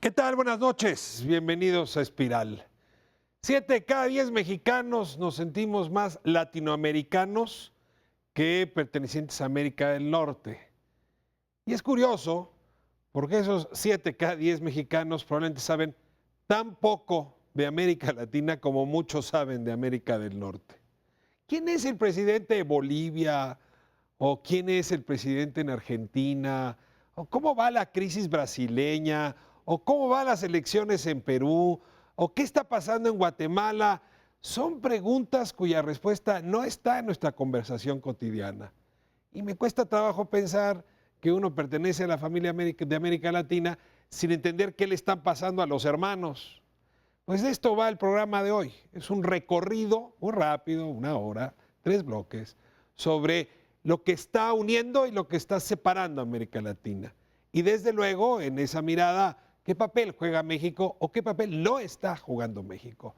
¿Qué tal? Buenas noches. Bienvenidos a Espiral. 7 de cada 10 mexicanos nos sentimos más latinoamericanos que pertenecientes a América del Norte. Y es curioso porque esos 7 de cada 10 mexicanos probablemente saben tan poco de América Latina como muchos saben de América del Norte. ¿Quién es el presidente de Bolivia? ¿O quién es el presidente en Argentina? ¿O cómo va la crisis brasileña? ¿O cómo van las elecciones en Perú? ¿O qué está pasando en Guatemala? Son preguntas cuya respuesta no está en nuestra conversación cotidiana. Y me cuesta trabajo pensar que uno pertenece a la familia de América Latina sin entender qué le están pasando a los hermanos. Pues de esto va el programa de hoy. Es un recorrido muy rápido, 1 hora, 3 bloques, sobre lo que está uniendo y lo que está separando a América Latina. Y desde luego, en esa mirada, ¿qué papel juega México o qué papel no está jugando México?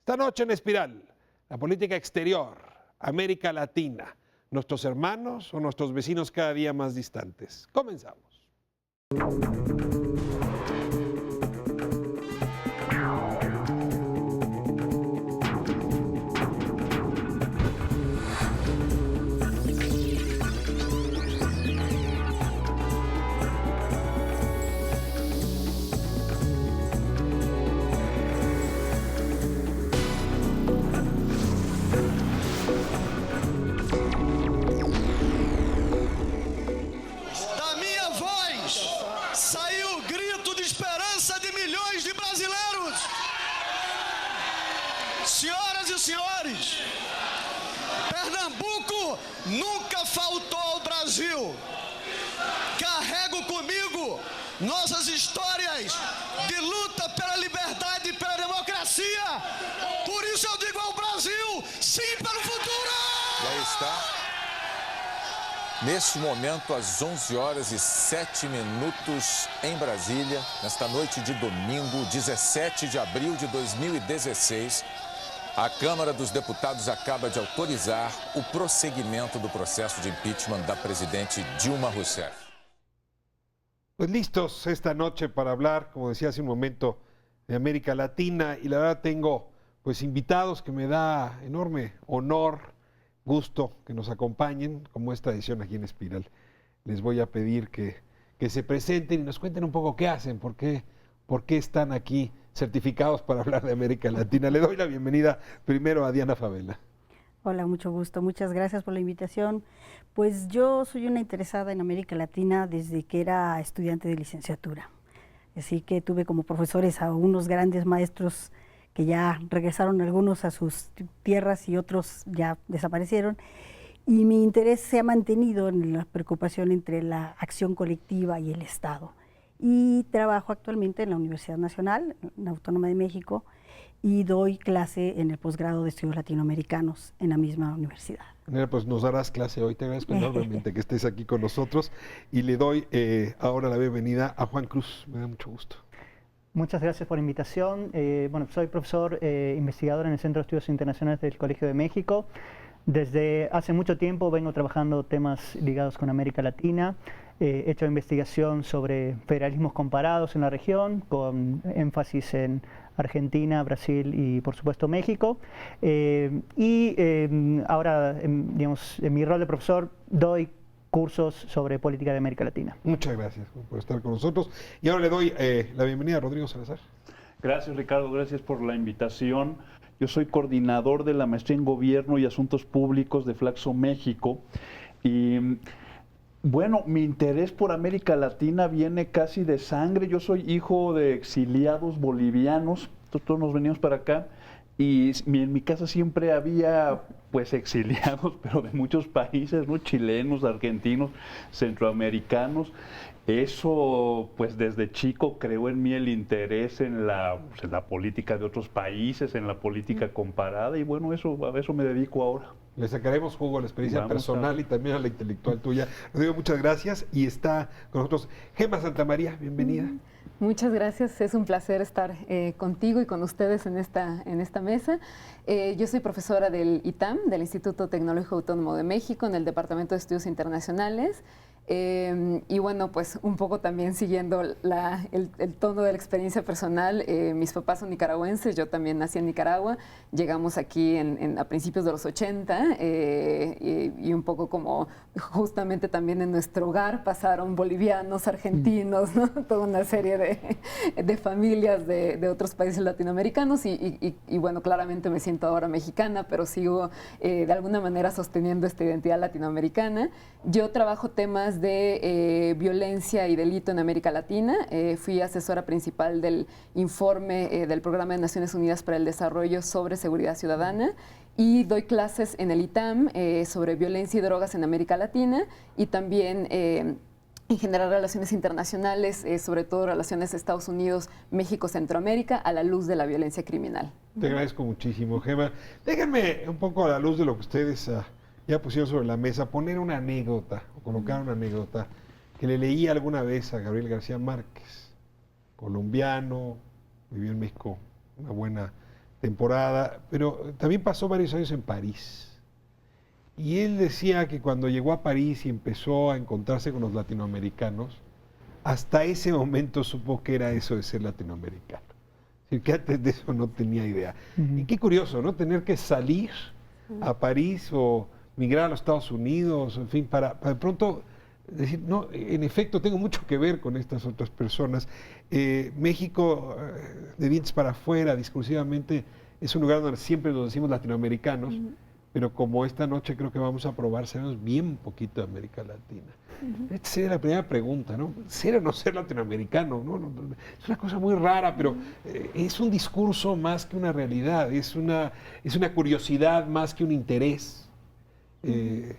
Esta noche en Espiral, la política exterior, América Latina, nuestros hermanos o nuestros vecinos cada día más distantes. Comenzamos. Senhores, Pernambuco nunca faltou ao Brasil. Carrego comigo nossas histórias de luta pela liberdade e pela democracia. Por isso eu digo ao Brasil, sim para o futuro! Já está. Neste momento, às 11h07 em Brasília, nesta noite de domingo, 17 de abril de 2016, a Câmara dos Deputados acaba de autorizar o prosseguimento do processo de impeachment da presidente Dilma Rousseff. Pues listos esta noche para hablar, como decía hace un momento, de América Latina. Y la verdad tengo pues invitados que me da enorme honor, gusto que nos acompañen, como esta edición aquí en Espiral. Les voy a pedir que se presenten y nos cuenten un poco qué hacen, por qué están aquí certificados para hablar de América Latina. Le doy la bienvenida primero a Diana Favela. Hola, mucho gusto. Muchas gracias por la invitación. Pues yo soy una interesada en América Latina desde que era estudiante de licenciatura. Así que tuve como profesores a unos grandes maestros que ya regresaron algunos a sus tierras y otros ya desaparecieron. Y mi interés se ha mantenido en la preocupación entre la acción colectiva y el Estado. Y trabajo actualmente en la Universidad Nacional, en la Autónoma de México, y doy clase en el posgrado de estudios latinoamericanos en la misma universidad. Mira, pues nos darás clase hoy, te agradezco enormemente que estés aquí con nosotros y le doy ahora la bienvenida a Juan Cruz, me da mucho gusto. Muchas gracias por la invitación. Bueno, soy profesor investigador en el Centro de Estudios Internacionales del Colegio de México. Desde hace mucho tiempo vengo trabajando temas ligados con América Latina. He hecho investigación sobre federalismos comparados en la región, con énfasis en Argentina, Brasil y por supuesto México. Ahora, digamos, en mi rol de profesor, doy cursos sobre política de América Latina. Muchas gracias por estar con nosotros. Y ahora le doy la bienvenida a Rodrigo Salazar. Gracias, Ricardo, gracias por la invitación. Yo soy coordinador de la Maestría en Gobierno y Asuntos Públicos de Flaxo, México. Y bueno, mi interés por América Latina viene casi de sangre. Yo soy hijo de exiliados bolivianos, todos nos venimos para acá. Y en mi casa siempre había pues exiliados, pero de muchos países, ¿no? Chilenos, argentinos, centroamericanos. Eso, pues desde chico creó en mí el interés en la política de otros países, en la política comparada, y bueno, a eso me dedico ahora. Le sacaremos jugo a la experiencia personal y también a la intelectual tuya. Rodrigo, muchas gracias. Y está con nosotros Gema Santamaría, bienvenida. Muchas gracias, es un placer estar contigo y con ustedes en esta mesa. Yo soy profesora del ITAM, del Instituto Tecnológico Autónomo de México, en el Departamento de Estudios Internacionales. Y bueno, pues un poco también siguiendo el tono de la experiencia personal, mis papás son nicaragüenses, yo también nací en Nicaragua, llegamos aquí a principios de los 80 y un poco como justamente también en nuestro hogar pasaron bolivianos, argentinos, ¿no? Toda una serie de familias de otros países latinoamericanos y bueno, claramente me siento ahora mexicana, pero sigo de alguna manera sosteniendo esta identidad latinoamericana. Yo trabajo temas de violencia y delito en América Latina. Fui asesora principal del informe del Programa de Naciones Unidas para el Desarrollo sobre Seguridad Ciudadana y doy clases en el ITAM sobre violencia y drogas en América Latina y también en general relaciones internacionales, sobre todo relaciones Estados Unidos, México, Centroamérica, a la luz de la violencia criminal. Te agradezco muchísimo, Gema. Déjenme un poco a la luz de lo que ustedes ya pusieron sobre la mesa, poner una anécdota, o colocar una anécdota que le leí alguna vez a Gabriel García Márquez, colombiano, vivió en México una buena temporada, pero también pasó varios años en París. Y él decía que cuando llegó a París y empezó a encontrarse con los latinoamericanos, hasta ese momento supo que era eso de ser latinoamericano. Es decir, que antes de eso no tenía idea. Y qué curioso, ¿no? Tener que salir a París o migrar a los Estados Unidos, en fin, para de pronto decir, no, en efecto, tengo mucho que ver con estas otras personas. México, de dientes para afuera, discursivamente, es un lugar donde siempre nos decimos latinoamericanos, pero como esta noche creo que vamos a probar, sabemos bien poquito de América Latina. Esta sería la primera pregunta, ¿no? ¿Ser o no ser latinoamericano? Es una cosa muy rara, pero es un discurso más que una realidad, es una curiosidad más que un interés. Es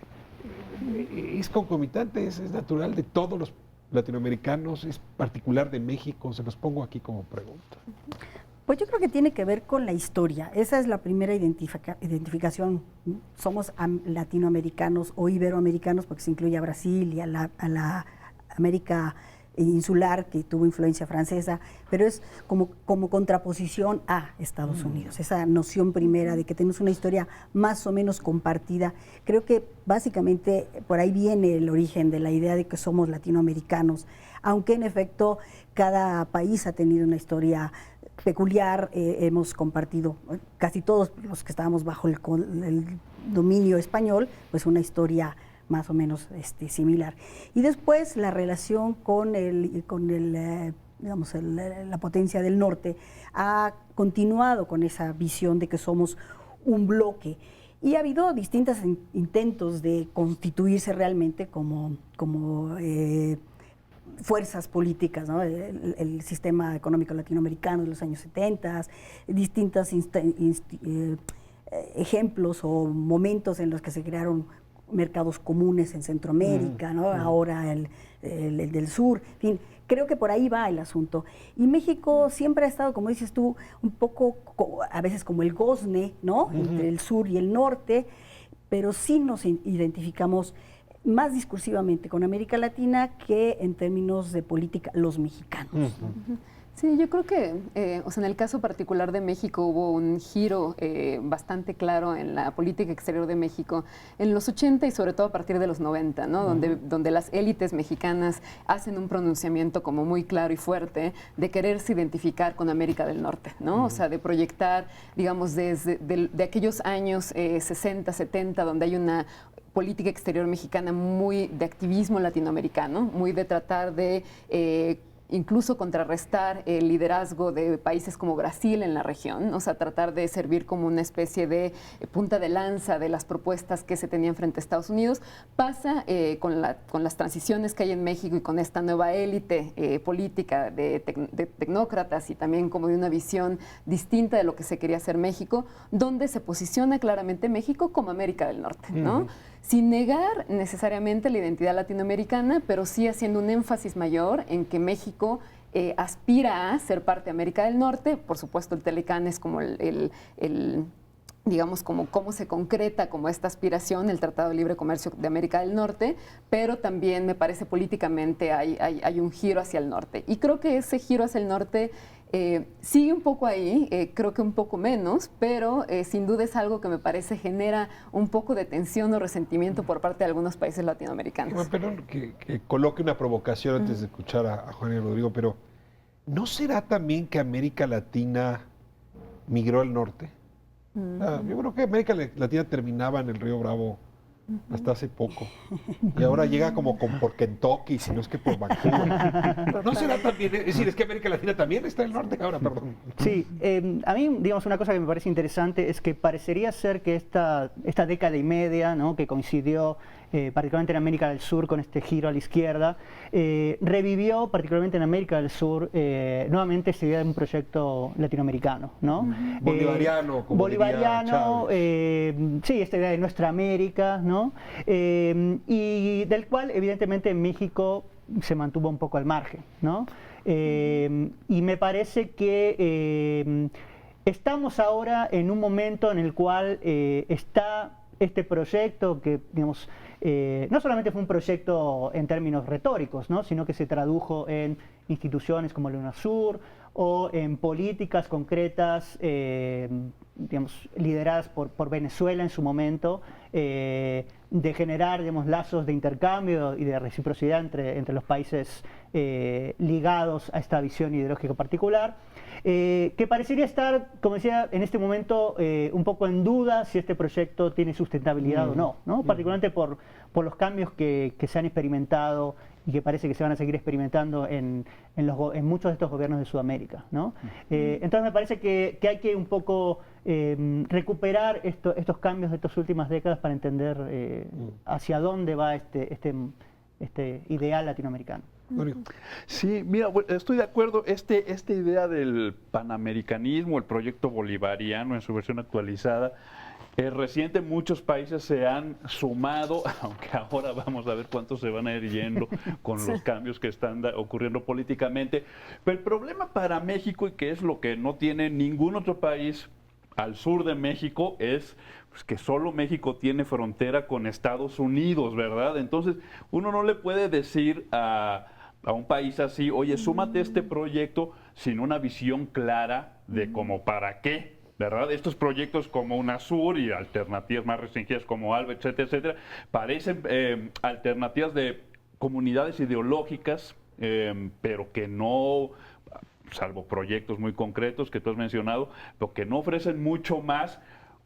concomitante, es natural de todos los latinoamericanos, es particular de México, se los pongo aquí como pregunta. Pues yo creo que tiene que ver con la historia. Esa es la primera identificación. Somos latinoamericanos o iberoamericanos porque se incluye a Brasil y a la América insular que tuvo influencia francesa, pero es como contraposición a Estados Unidos. Esa noción primera de que tenemos una historia más o menos compartida. Creo que básicamente por ahí viene el origen de la idea de que somos latinoamericanos, aunque en efecto cada país ha tenido una historia peculiar. Hemos compartido, casi todos los que estábamos bajo el dominio español, pues una historia más o menos similar. Y después la relación con la potencia del norte ha continuado con esa visión de que somos un bloque. Y ha habido distintos intentos de constituirse realmente como fuerzas políticas, ¿no? El sistema económico latinoamericano de los años 70, distintos ejemplos o momentos en los que se crearon mercados comunes en Centroamérica, ¿no? Ahora el del sur, en fin, creo que por ahí va el asunto. Y México siempre ha estado, como dices tú, un poco a veces como el gozne, ¿no? Entre el sur y el norte, pero sí nos identificamos más discursivamente con América Latina que en términos de política los mexicanos. Sí, yo creo que en el caso particular de México hubo un giro bastante claro en la política exterior de México en los 80 y sobre todo a partir de los 90, ¿no? Donde las élites mexicanas hacen un pronunciamiento como muy claro y fuerte de quererse identificar con América del Norte, ¿no? O sea, de proyectar, digamos, desde de aquellos años 60, 70, donde hay una política exterior mexicana muy de activismo latinoamericano, muy de tratar de incluso contrarrestar el liderazgo de países como Brasil en la región, o sea, tratar de servir como una especie de punta de lanza de las propuestas que se tenían frente a Estados Unidos. Pasa con las transiciones que hay en México y con esta nueva élite política de tecnócratas y también como de una visión distinta de lo que se quería hacer México, donde se posiciona claramente México como América del Norte, ¿no? Sin negar necesariamente la identidad latinoamericana, pero sí haciendo un énfasis mayor en que México aspira a ser parte de América del Norte. Por supuesto, el Telecán es como el digamos, como cómo se concreta como esta aspiración, el Tratado de Libre Comercio de América del Norte, pero también me parece políticamente hay un giro hacia el norte. Y creo que ese giro hacia el norte sigue un poco ahí, creo que un poco menos, pero sin duda es algo que me parece genera un poco de tensión o resentimiento por parte de algunos países latinoamericanos. Perdón que coloque una provocación antes de escuchar a Juan y Rodrigo, pero ¿no será también que América Latina migró al norte? Yo creo que América Latina terminaba en el Río Bravo hasta hace poco. Y ahora llega como por Kentucky, si no es que por Vancouver. Pero no será también, es decir, es que América Latina también está en el norte ahora, perdón. Sí, a mí, digamos, una cosa que me parece interesante es que parecería ser que esta década y media, ¿no?, que coincidió particularmente en América del Sur con este giro a la izquierda, revivió particularmente en América del Sur nuevamente esta idea de un proyecto latinoamericano, ¿no? Bolivariano, como diría Chávez. Sí, esta idea de nuestra América, ¿no? Y del cual evidentemente México se mantuvo un poco al margen, ¿no? Y me parece que estamos ahora en un momento en el cual está este proyecto que, digamos, no solamente fue un proyecto en términos retóricos, ¿no?, sino que se tradujo en instituciones como la UNASUR o en políticas concretas, digamos, lideradas por Venezuela en su momento, de generar, digamos, lazos de intercambio y de reciprocidad entre los países ligados a esta visión ideológica particular, que parecería estar, como decía, en este momento un poco en duda si este proyecto tiene sustentabilidad o no, ¿no? Particularmente por los cambios que se han experimentado y que parece que se van a seguir experimentando en muchos de estos gobiernos de Sudamérica, ¿no? Entonces me parece que hay que un poco recuperar estos cambios de estas últimas décadas para entender hacia dónde va este ideal latinoamericano. Sí, mira, estoy de acuerdo. Esta idea del panamericanismo, el proyecto bolivariano en su versión actualizada, reciente muchos países se han sumado, aunque ahora vamos a ver cuántos se van a ir yendo con los cambios que están ocurriendo políticamente. Pero el problema para México, y que es lo que no tiene ningún otro país al sur de México, es pues, que solo México tiene frontera con Estados Unidos, ¿verdad? Entonces, uno no le puede decir a un país así, oye, súmate a este proyecto sin una visión clara de cómo para qué, ¿verdad? Estos proyectos como UNASUR y alternativas más restringidas como ALBA, etcétera, etcétera, parecen alternativas de comunidades ideológicas, pero que no, salvo proyectos muy concretos que tú has mencionado, pero que no ofrecen mucho más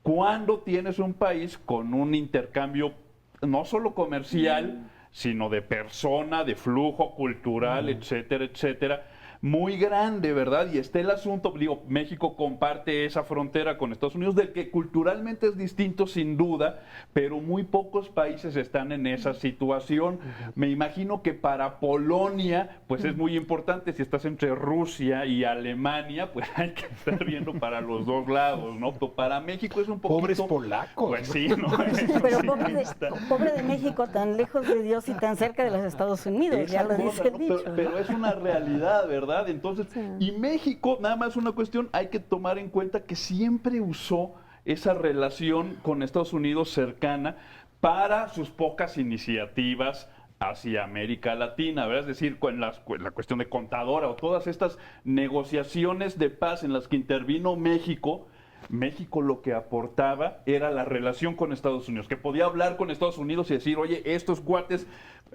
cuando tienes un país con un intercambio no solo comercial, sino de persona, de flujo cultural, etcétera, etcétera, muy grande, ¿verdad? Y está el asunto, digo, México comparte esa frontera con Estados Unidos, del que culturalmente es distinto sin duda, pero muy pocos países están en esa situación. Me imagino que para Polonia, pues es muy importante, si estás entre Rusia y Alemania, pues hay que estar viendo para los dos lados, ¿no? Pero para México es un poquito... Pobres polacos. Pues sí, ¿no? Pero pobre de México, tan lejos de Dios y tan cerca de los Estados Unidos, Esa ya lo cosa, dice el ¿no? dicho. Pero es una realidad, ¿verdad? Entonces, y México, nada más una cuestión, hay que tomar en cuenta que siempre usó esa relación con Estados Unidos cercana para sus pocas iniciativas hacia América Latina, ¿verdad? Es decir, con la cuestión de Contadora o todas estas negociaciones de paz en las que intervino México lo que aportaba era la relación con Estados Unidos, que podía hablar con Estados Unidos y decir, oye, estos cuates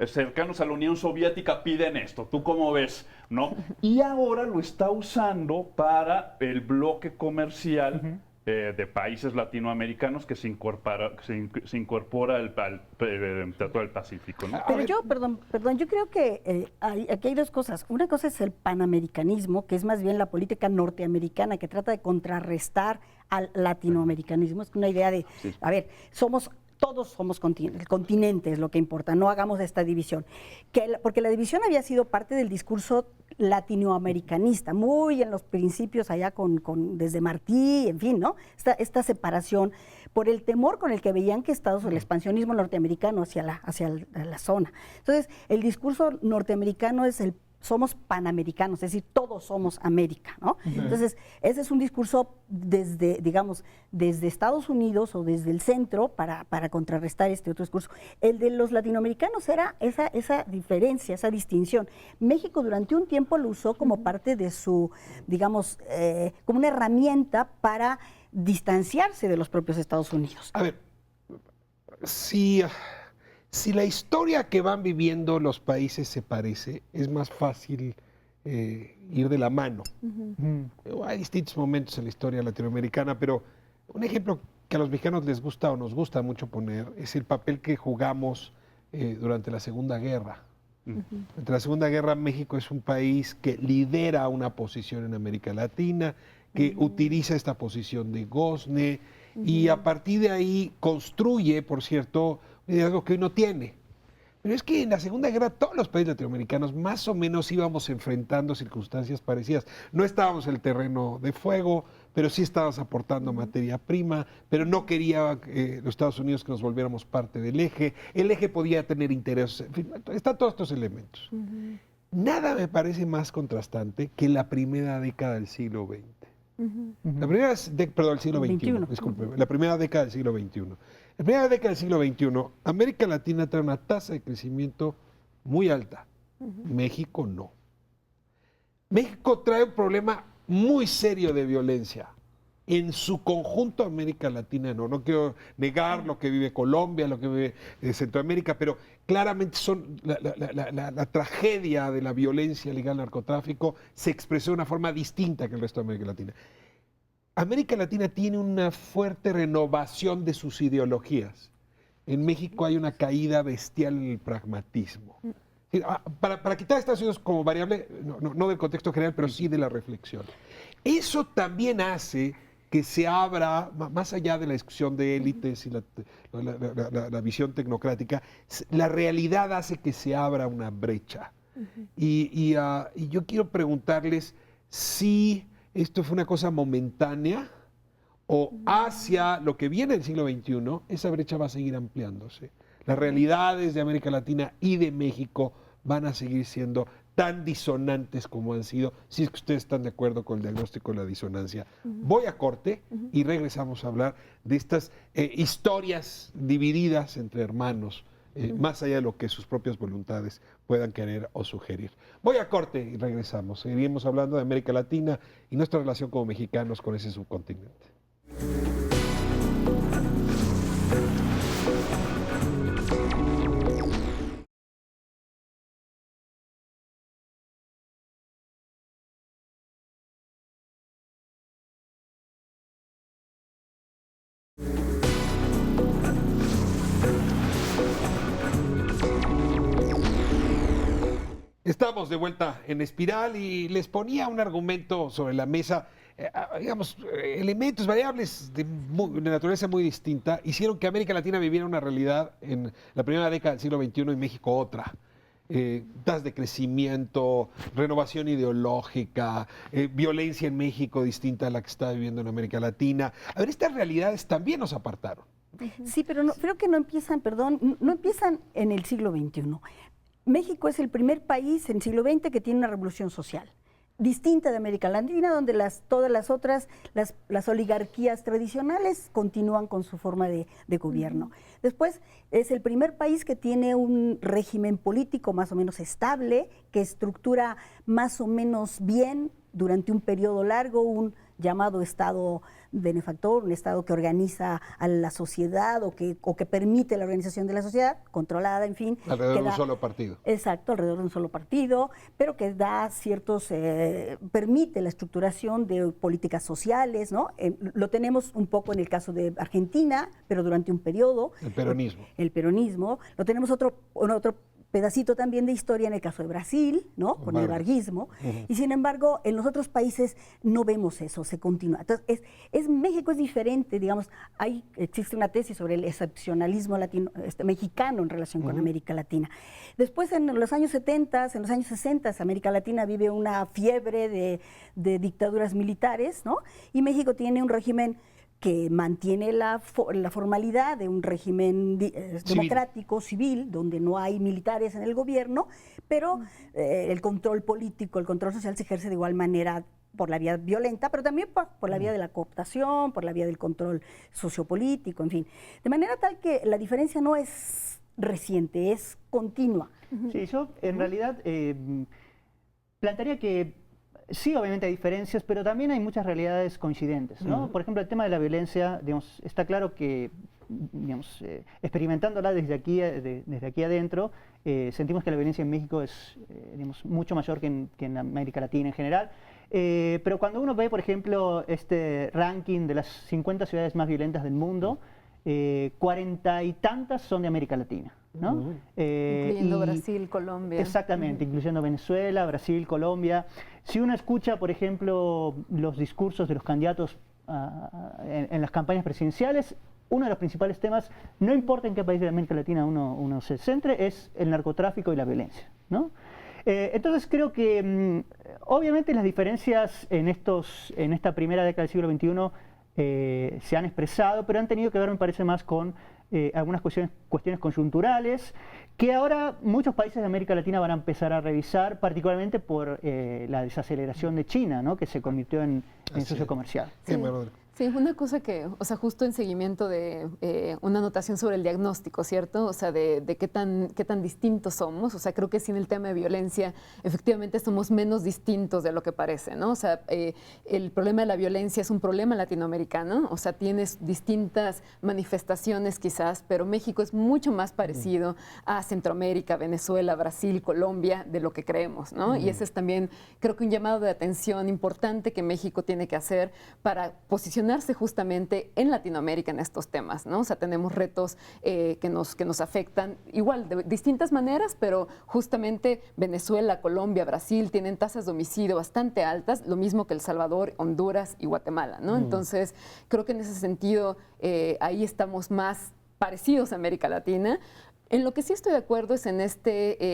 cercanos a la Unión Soviética piden esto, ¿tú cómo ves? ¿No? Y ahora lo está usando para el bloque comercial de países latinoamericanos que se incorpora al Tratado del Pacífico, ¿no? Pero yo, perdón, yo creo que aquí hay dos cosas. Una cosa es el panamericanismo, que es más bien la política norteamericana que trata de contrarrestar al latinoamericanismo. Es una idea de, a ver, todos somos el continente es lo que importa, no hagamos esta división. Porque la división había sido parte del discurso latinoamericanista, muy en los principios allá desde Martí, en fin, ¿no? Esta separación por el temor con el que veían que el expansionismo norteamericano hacia la zona. Entonces, el discurso norteamericano es somos panamericanos, es decir, todos somos América, ¿no? Entonces, ese es un discurso desde, digamos, desde Estados Unidos o desde el centro para contrarrestar este otro discurso. El de los latinoamericanos era esa diferencia, esa distinción. México durante un tiempo lo usó como parte de su, digamos, como una herramienta para distanciarse de los propios Estados Unidos. A ver, si la historia que van viviendo los países se parece, es más fácil ir de la mano. Hay distintos momentos en la historia latinoamericana, pero un ejemplo que a los mexicanos les gusta o nos gusta mucho poner es el papel que jugamos durante la Segunda Guerra. Durante la Segunda Guerra, México es un país que lidera una posición en América Latina, que utiliza esta posición de gozne y a partir de ahí construye, por cierto, un liderazgo que hoy no tiene. Pero es que en la Segunda Guerra todos los países latinoamericanos más o menos íbamos enfrentando circunstancias parecidas. No estábamos en el terreno de fuego, pero sí estábamos aportando materia prima, pero no quería los Estados Unidos que nos volviéramos parte del eje. El eje podía tener intereses, en fin, están todos estos elementos. Nada me parece más contrastante que la primera década del siglo XX. La primera perdón, el siglo XXI, disculpe, la primera década del siglo XXI. La primera década del siglo XXI, América Latina trae una tasa de crecimiento muy alta. México no. México trae un problema muy serio de violencia. En su conjunto, América Latina no. No quiero negar lo que vive Colombia, lo que vive Centroamérica, pero claramente son la tragedia de la violencia ligada al narcotráfico se expresó de una forma distinta que el resto de América Latina. América Latina tiene una fuerte renovación de sus ideologías. En México hay una caída bestial en el pragmatismo. Para quitar Estados Unidos como variable, no del contexto general, pero sí de la reflexión. Eso también hace que se abra, más allá de la discusión de élites y la visión tecnocrática, la realidad hace que se abra una brecha. Y yo quiero preguntarles si esto fue una cosa momentánea o hacia lo que viene del siglo XXI, esa brecha va a seguir ampliándose. Las realidades de América Latina y de México van a seguir siendo tan disonantes como han sido, si es que ustedes están de acuerdo con el diagnóstico de la disonancia. Voy a corte y regresamos a hablar de estas historias divididas entre hermanos, más allá de lo que sus propias voluntades puedan querer o sugerir. Voy a corte y regresamos. Seguiremos hablando de América Latina y nuestra relación como mexicanos con ese subcontinente. Estamos de vuelta en Espiral y les ponía un argumento sobre la mesa, digamos, elementos, variables de naturaleza muy distinta, hicieron que América Latina viviera una realidad en la primera década del siglo XXI y México otra. Tasas de crecimiento, renovación ideológica, violencia en México distinta a la que está viviendo en América Latina. A ver, estas realidades también nos apartaron. Sí, pero creo que no empiezan en el siglo XXI. México es el primer país en el siglo XX que tiene una revolución social, distinta de América Latina, donde todas las otras, las oligarquías tradicionales continúan con su forma de gobierno. Después, es el primer país que tiene un régimen político más o menos estable, que estructura más o menos bien durante un periodo largo, un llamado Estado benefactor, un Estado que organiza a la sociedad o que permite la organización de la sociedad, controlada, en fin. Alrededor de un solo partido. Exacto, alrededor de un solo partido, pero que da permite la estructuración de políticas sociales, ¿no? Lo tenemos un poco en el caso de Argentina, pero durante un periodo. El peronismo. El peronismo. Lo tenemos otro pedacito también de historia en el caso de Brasil, ¿no? Con el varguismo. Y sin embargo, en los otros países no vemos eso, se continúa. Entonces, México es diferente, digamos, existe una tesis sobre el excepcionalismo mexicano en relación con América Latina. Después, en los años 70, en los años 60, América Latina vive una fiebre de dictaduras militares, ¿no? Y México tiene un régimen que mantiene la formalidad de un régimen democrático, civil, donde no hay militares en el gobierno, pero el control político, el control social se ejerce de igual manera por la vía violenta, pero también por la vía de la cooptación, por la vía del control sociopolítico, en fin. De manera tal que la diferencia no es reciente, es continua. Sí, yo en realidad plantearía que sí, obviamente hay diferencias, pero también hay muchas realidades coincidentes, ¿no? Por ejemplo, el tema de la violencia, digamos, está claro que, digamos, experimentándola desde aquí adentro, sentimos que la violencia en México es, digamos, mucho mayor que en América Latina en general. Pero cuando uno ve, por ejemplo, este ranking de las 50 ciudades más violentas del mundo, 40 y tantas son de América Latina, ¿no? Incluyendo Brasil, Colombia. Exactamente, incluyendo Venezuela, Brasil, Colombia. Si uno escucha, por ejemplo, los discursos de los candidatos en las campañas presidenciales, uno de los principales temas, no importa en qué país de América Latina uno se centre, es el narcotráfico y la violencia, ¿no? Entonces creo que obviamente las diferencias en esta primera década del siglo XXI se han expresado, pero han tenido que ver, me parece, más con algunas cuestiones coyunturales que ahora muchos países de América Latina van a empezar a revisar, particularmente por la desaceleración de China, ¿no? Que se convirtió en socio comercial. Sí. Sí, una cosa que, o sea, justo en seguimiento de una anotación sobre el diagnóstico, ¿cierto? O sea, de qué tan distintos somos. O sea, creo que sí en el tema de violencia, efectivamente somos menos distintos de lo que parece, ¿no? O sea, el problema de la violencia es un problema latinoamericano, o sea, tienes distintas manifestaciones quizás, pero México es mucho más parecido a Centroamérica, Venezuela, Brasil, Colombia, de lo que creemos, ¿no? Y ese es también, creo que un llamado de atención importante que México tiene que hacer para posicionarse justamente en Latinoamérica en estos temas, ¿no? O sea, tenemos retos que nos afectan igual de distintas maneras, pero justamente Venezuela, Colombia, Brasil tienen tasas de homicidio bastante altas, lo mismo que El Salvador, Honduras y Guatemala, ¿no? Entonces, creo que en ese sentido ahí estamos más parecidos a América Latina. En lo que sí estoy de acuerdo es en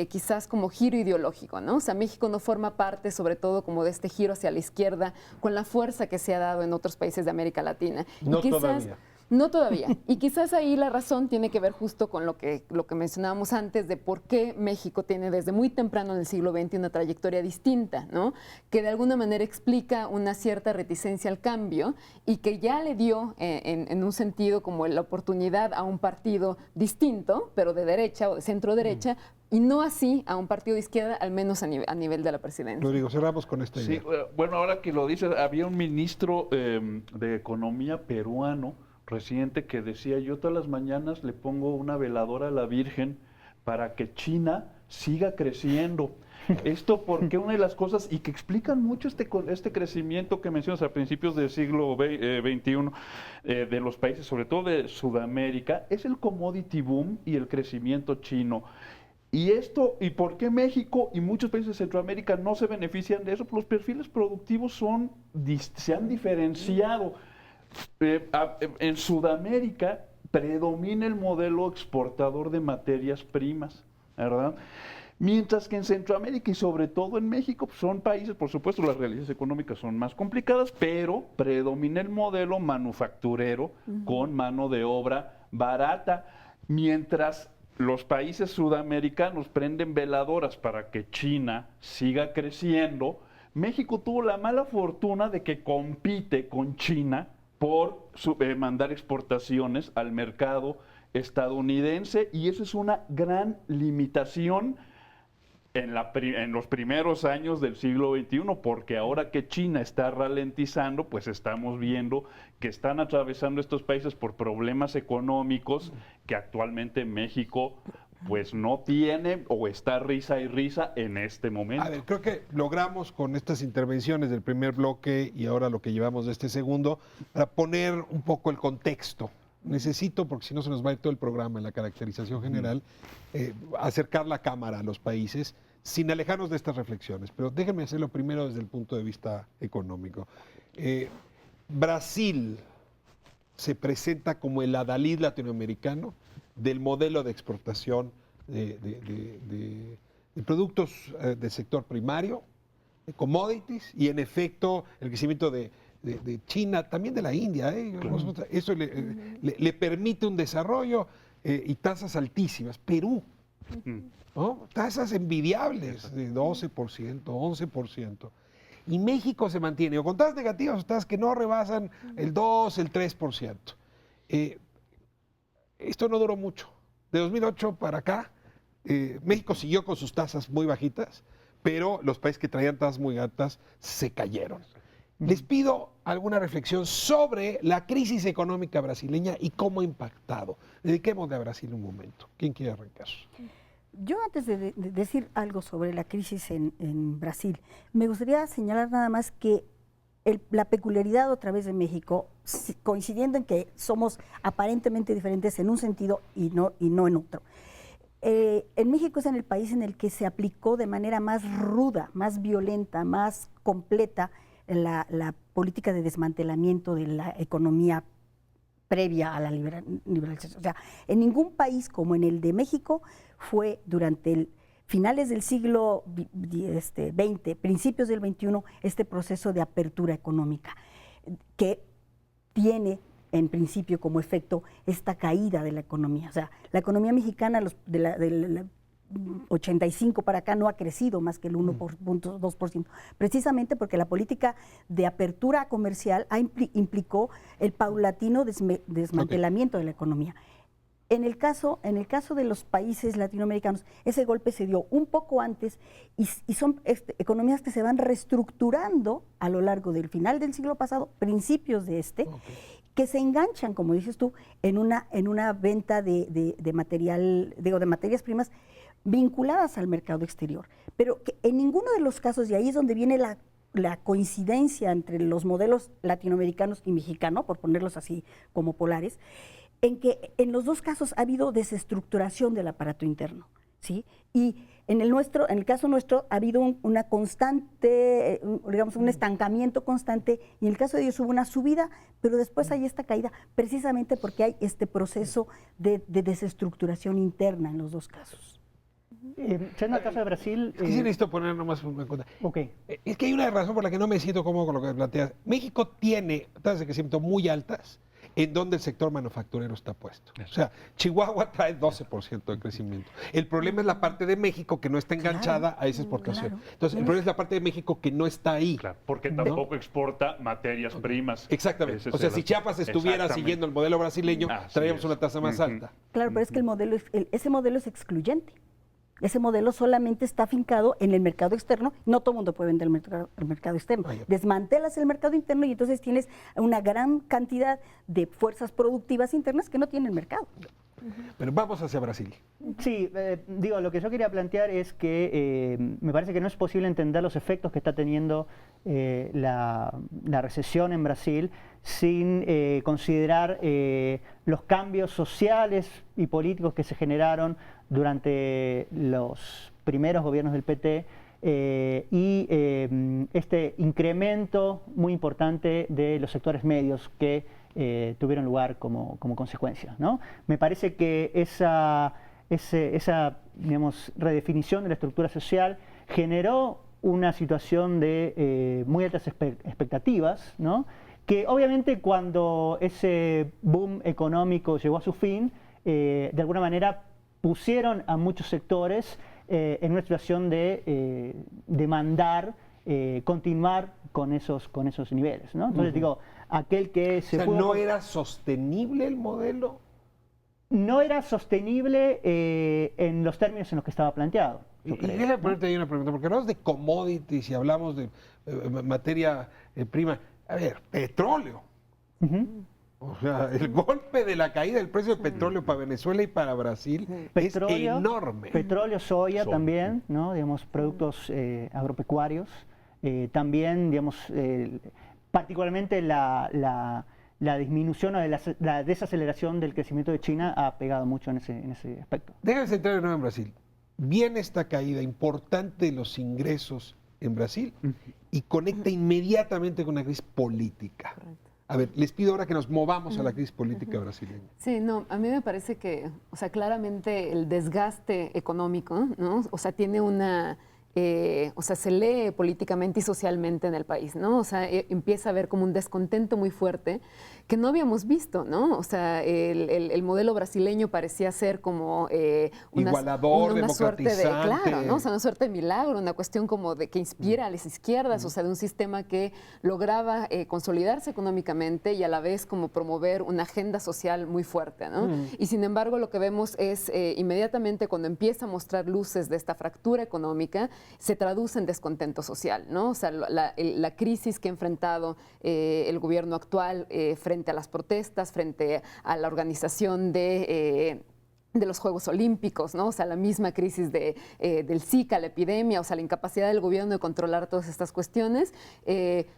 quizás como giro ideológico, ¿no? O sea, México no forma parte, sobre todo, como de este giro hacia la izquierda, con la fuerza que se ha dado en otros países de América Latina. No y quizás, todavía. No todavía. Y quizás ahí la razón tiene que ver justo con lo que mencionábamos antes de por qué México tiene desde muy temprano en el siglo XX una trayectoria distinta, ¿no? Que de alguna manera explica una cierta reticencia al cambio y que ya le dio en un sentido como la oportunidad a un partido distinto, pero de derecha o de centro derecha, y no así a un partido de izquierda, al menos a nivel de la presidencia. Rodrigo, cerramos con esta idea. Sí, bueno, ahora que lo dices, había un ministro de Economía peruano reciente que decía: yo todas las mañanas le pongo una veladora a la Virgen para que China siga creciendo. Esto porque una de las cosas, y que explican mucho este crecimiento que mencionas a principios del siglo XXI de los países, sobre todo de Sudamérica, es el commodity boom y el crecimiento chino. ¿Y por qué México y muchos países de Centroamérica no se benefician de eso? Pues los perfiles productivos se han diferenciado. En Sudamérica predomina el modelo exportador de materias primas, ¿verdad? Mientras que en Centroamérica y sobre todo en México pues son países, por supuesto, las realidades económicas son más complicadas, pero predomina el modelo manufacturero con mano de obra barata, mientras los países sudamericanos prenden veladoras para que China siga creciendo. México tuvo la mala fortuna de que compite con China por mandar exportaciones al mercado estadounidense, y eso es una gran limitación en los primeros años del siglo XXI, porque ahora que China está ralentizando, pues estamos viendo que están atravesando estos países por problemas económicos que actualmente México pues no tiene o está risa y risa en este momento. A ver, creo que logramos con estas intervenciones del primer bloque y ahora lo que llevamos de este segundo, para poner un poco el contexto. Necesito, porque si no se nos va a ir todo el programa en la caracterización general, acercar la cámara a los países sin alejarnos de estas reflexiones. Pero déjenme hacerlo primero desde el punto de vista económico. Brasil se presenta como el adalid latinoamericano del modelo de exportación de productos del sector primario, de commodities, y en efecto el crecimiento de de China, también de la India. Eso le permite un desarrollo y tasas altísimas. Perú, ¿no? Tasas envidiables de 12%, 11%. Y México se mantiene o con tasas negativas o tasas que no rebasan el 2, el 3%. Esto no duró mucho. De 2008 para acá, México siguió con sus tasas muy bajitas, pero los países que traían tasas muy altas se cayeron. Les pido alguna reflexión sobre la crisis económica brasileña y cómo ha impactado. Dediquémosle a Brasil un momento. ¿Quién quiere arrancar? Yo antes de decir algo sobre la crisis en Brasil, me gustaría señalar nada más que la peculiaridad otra vez de México, coincidiendo en que somos aparentemente diferentes en un sentido y no en otro. En México es en el país en el que se aplicó de manera más ruda, más violenta, más completa la política de desmantelamiento de la economía previa a la liberalización. O sea, en ningún país como en el de México fue durante finales del siglo XX, principios del XXI, este proceso de apertura económica que tiene en principio como efecto esta caída de la economía. O sea, la economía mexicana del 85 para acá no ha crecido más que el 1.2%, precisamente porque la política de apertura comercial implicó el paulatino desmantelamiento de la economía. En el caso de los países latinoamericanos, ese golpe se dio un poco antes y son economías que se van reestructurando a lo largo del final del siglo pasado, principios de que se enganchan, como dices tú, en una venta de materias primas vinculadas al mercado exterior. Pero que en ninguno de los casos, y ahí es donde viene la coincidencia entre los modelos latinoamericanos y mexicano, por ponerlos así como polares, en que en los dos casos ha habido desestructuración del aparato interno, ¿sí? Y en el caso nuestro ha habido una constante, digamos, un estancamiento constante, y en el caso de ellos hubo una subida, pero después hay esta caída, precisamente porque hay este proceso de desestructuración interna en los dos casos. En el caso de Brasil... Es que sí necesito poner nomás una cosa. Okay. Es que hay una razón por la que no me siento cómodo con lo que planteas. México tiene tasas de crecimiento muy altas en donde el sector manufacturero está puesto. O sea, Chihuahua trae 12% de crecimiento. El problema es la parte de México que no está enganchada a esa exportación. Claro. Entonces, el problema es la parte de México que no está ahí. Claro, porque tampoco exporta materias primas. Exactamente. O sea, si Chiapas estuviera siguiendo el modelo brasileño, traeríamos una tasa más alta. Claro, pero es que ese modelo es excluyente. Ese modelo solamente está afincado en el mercado externo. No todo el mundo puede vender el mercado externo. Desmantelas el mercado interno y entonces tienes una gran cantidad de fuerzas productivas internas que no tienen mercado. Pero vamos hacia Brasil. Sí, lo que yo quería plantear es que me parece que no es posible entender los efectos que está teniendo la recesión en Brasil sin considerar los cambios sociales y políticos que se generaron durante los primeros gobiernos del PT y este incremento muy importante de los sectores medios que tuvieron lugar como consecuencia, ¿no? Me parece que esa digamos, redefinición de la estructura social generó una situación de muy altas expectativas, ¿no? Que obviamente cuando ese boom económico llegó a su fin, de alguna manera pusieron a muchos sectores en una situación de demandar continuar con esos niveles, ¿no? Entonces digo, aquel que se pudo... ¿No era sostenible el modelo? No era sostenible en los términos en los que estaba planteado. Y déjame ponerte ahí una pregunta, porque hablamos de commodities y hablamos de materia prima. A ver, petróleo. O sea, el golpe de la caída del precio del petróleo para Venezuela y para Brasil es enorme. Petróleo, soya también, ¿no? Digamos, productos agropecuarios. También, digamos, particularmente la disminución o la desaceleración del crecimiento de China ha pegado mucho en ese aspecto. Déjame centrar de nuevo en Brasil. Viene esta caída importante de los ingresos en Brasil y conecta inmediatamente con una crisis política. A ver, les pido ahora que nos movamos a la crisis política brasileña. Sí, no, a mí me parece que, o sea, claramente el desgaste económico, ¿no? O sea, tiene una o sea, se lee políticamente y socialmente en el país, ¿no? O sea, empieza a haber como un descontento muy fuerte que no habíamos visto, ¿no? O sea, el modelo brasileño parecía ser como igualador, una suerte de, democratizante. claro, ¿no? O sea, una suerte de milagro, una cuestión como de que inspira a las izquierdas, o sea, de un sistema que lograba consolidarse económicamente y a la vez como promover una agenda social muy fuerte, ¿no? Y sin embargo, lo que vemos es inmediatamente cuando empieza a mostrar luces de esta fractura económica, se traduce en descontento social, ¿no? O sea, la crisis que ha enfrentado el gobierno actual frente a las protestas, frente a la organización de los Juegos Olímpicos, ¿no? O sea, la misma crisis del Zika, la epidemia, o sea, la incapacidad del gobierno de controlar todas estas cuestiones,